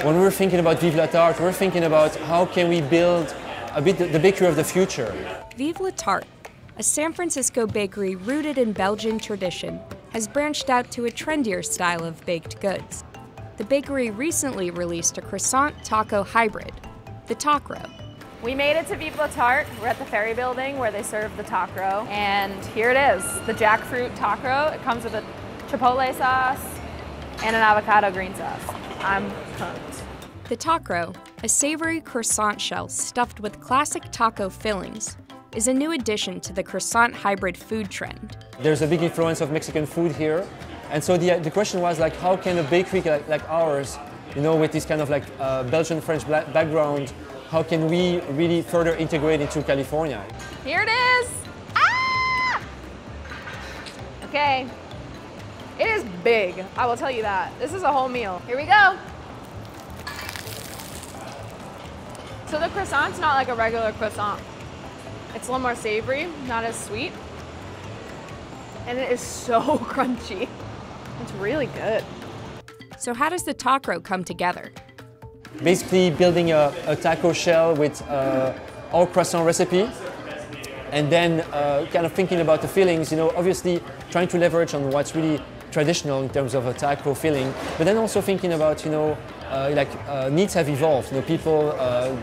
When we're thinking about Vive La Tarte, we're thinking about how can we build a bit the bakery of the future. Vive La Tarte, a San Francisco bakery rooted in Belgian tradition, has branched out to a trendier style of baked goods. The bakery recently released a Croissant-Taco hybrid, the tacro. We made it to Vive La Tarte. We're at the Ferry Building where they serve the tacro. And here it is, the jackfruit tacro. It comes with a chipotle sauce and an avocado green sauce. I'm pumped. The tacro, a savory croissant shell stuffed with classic taco fillings, is a new addition to the croissant hybrid food trend. There's a big influence of Mexican food here. And so the question was like, how can a bakery like ours, you know, with this kind of like Belgian-French background, how can we really further integrate into California? Here it is! Ah! Okay, it is big, I will tell you that. This is a whole meal. Here we go. So the croissant's not like a regular croissant. It's a little more savory, not as sweet. And it is so crunchy. It's really good. So how does the tacro come together? Basically building a taco shell with our croissant recipe, and then kind of thinking about the fillings, you know, obviously trying to leverage on what's really traditional in terms of a taco filling, but then also thinking about, you know, needs have evolved. You know, people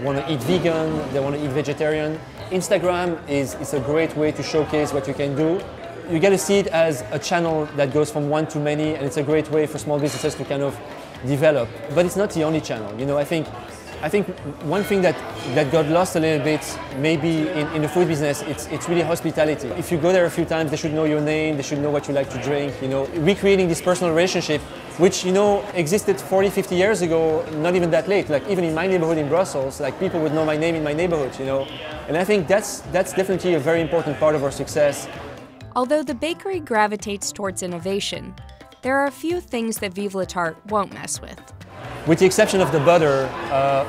want to eat vegan, they want to eat vegetarian. Instagram is a great way to showcase what you can do. You get to see it as a channel that goes from one to many, and it's a great way for small businesses to kind of develop. But it's not the only channel. You know, I think one thing that got lost a little bit, maybe in the food business, it's really hospitality. If you go there a few times, they should know your name, they should know what you like to drink, you know. Recreating this personal relationship, which, you know, existed 40, 50 years ago, not even that late. Like even in my neighborhood in Brussels, like people would know my name in my neighborhood, you know. And I think that's definitely a very important part of our success. Although the bakery gravitates towards innovation, there are a few things that Vive La Tarte won't mess with. With the exception of the butter,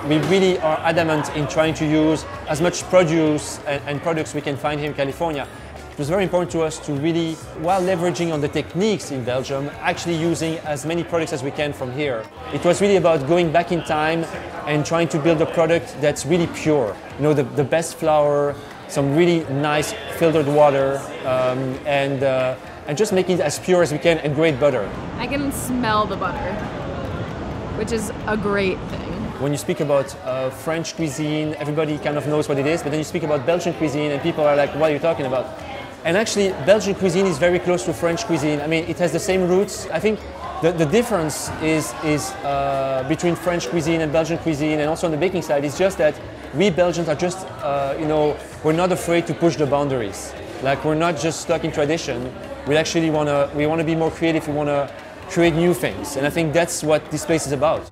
we really are adamant in trying to use as much produce and products we can find here in California. It was very important to us to really, while leveraging on the techniques in Belgium, actually using as many products as we can from here. It was really about going back in time and trying to build a product that's really pure. You know, the best flour, some really nice filtered water, and just making it as pure as we can, and great butter. I can smell the butter, which is a great thing. When you speak about French cuisine, everybody kind of knows what it is, but then you speak about Belgian cuisine and people are like, what are you talking about? And actually, Belgian cuisine is very close to French cuisine. I mean, it has the same roots. I think the difference is between French cuisine and Belgian cuisine, and also on the baking side, is just that we Belgians are just, you know, we're not afraid to push the boundaries. Like, we're not just stuck in tradition. We actually want to be more creative. We want to create new things. And I think that's what this place is about.